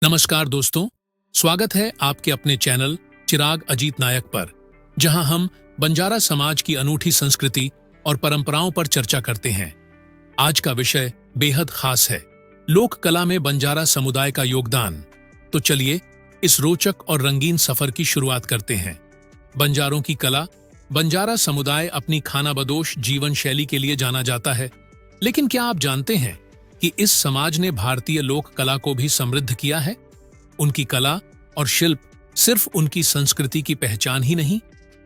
नमस्कार दोस्तों, स्वागत है आपके अपने चैनल चिराग अजीत नायक पर, जहां हम बंजारा समाज की अनूठी संस्कृति और परंपराओं पर चर्चा करते हैं। आज का विषय बेहद खास है, लोक कला में बंजारा समुदाय का योगदान। तो चलिए इस रोचक और रंगीन सफर की शुरुआत करते हैं। बंजारों की कला। बंजारा समुदाय अपनी खानाबदोश जीवन शैली के लिए जाना जाता है, लेकिन क्या आप जानते हैं कि इस समाज ने भारतीय लोक कला को भी समृद्ध किया है? उनकी कला और शिल्प सिर्फ उनकी संस्कृति की पहचान ही नहीं,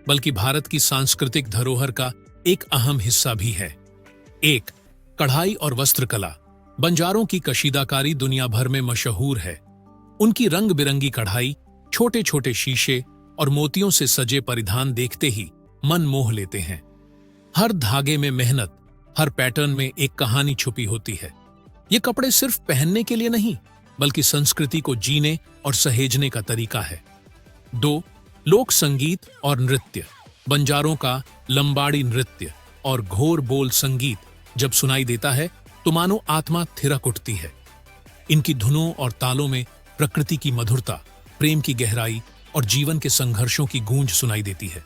बल्कि भारत की सांस्कृतिक धरोहर का एक अहम हिस्सा भी है। एक, कढ़ाई और वस्त्रकला। बंजारों की कशीदाकारी दुनिया भर में मशहूर है। उनकी रंग बिरंगी कढ़ाई, छोटे छोटे शीशे और मोतियों से सजे परिधान देखते ही मन मोह लेते हैं। हर धागे में मेहनत, हर पैटर्न में एक कहानी छुपी होती है। ये कपड़े सिर्फ पहनने के लिए नहीं, बल्कि संस्कृति को जीने और सहेजने का तरीका है। 2, लोक संगीत और नृत्य। बंजारों का लंबाड़ी नृत्य और घोर बोल संगीत जब सुनाई देता है तो मानो आत्मा थिरक उठती है। इनकी धुनों और तालों में प्रकृति की मधुरता, प्रेम की गहराई और जीवन के संघर्षों की गूंज सुनाई देती है।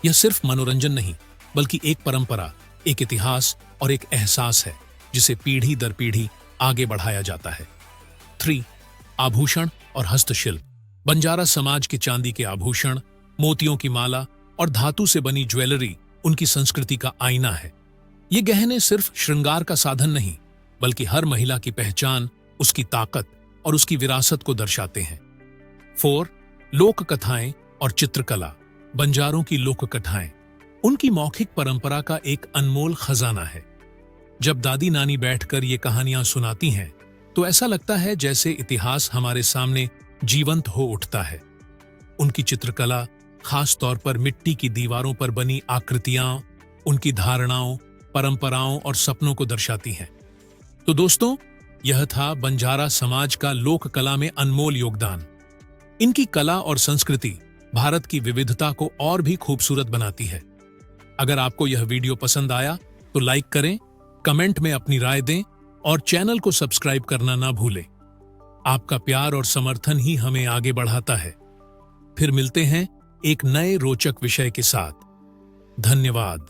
यह सिर्फ मनोरंजन नहीं, बल्कि एक परंपरा, एक इतिहास और एक एहसास है जिसे पीढ़ी दर पीढ़ी आगे बढ़ाया जाता है। 3, आभूषण और हस्तशिल्प। बंजारा समाज के चांदी के आभूषण, मोतियों की माला और धातु से बनी ज्वेलरी उनकी संस्कृति का आईना है। ये गहने सिर्फ श्रृंगार का साधन नहीं, बल्कि हर महिला की पहचान, उसकी ताकत और उसकी विरासत को दर्शाते हैं। 4, लोक कथाएं और चित्रकला। बंजारों की लोक कथाएं उनकी मौखिक परंपरा का एक अनमोल खजाना है। जब दादी नानी बैठकर ये कहानियां सुनाती हैं, तो ऐसा लगता है जैसे इतिहास हमारे सामने जीवंत हो उठता है। उनकी चित्रकला, खास तौर पर मिट्टी की दीवारों पर बनी आकृतियां, उनकी धारणाओं, परंपराओं और सपनों को दर्शाती हैं। तो दोस्तों, यह था बंजारा समाज का लोक कला में अनमोल योगदान। इनकी कला और संस्कृति भारत की विविधता को और भी खूबसूरत बनाती है। अगर आपको यह वीडियो पसंद आया तो लाइक करें, कमेंट में अपनी राय दें और चैनल को सब्सक्राइब करना ना भूलें। आपका प्यार और समर्थन ही हमें आगे बढ़ाता है। फिर मिलते हैं एक नए रोचक विषय के साथ। धन्यवाद।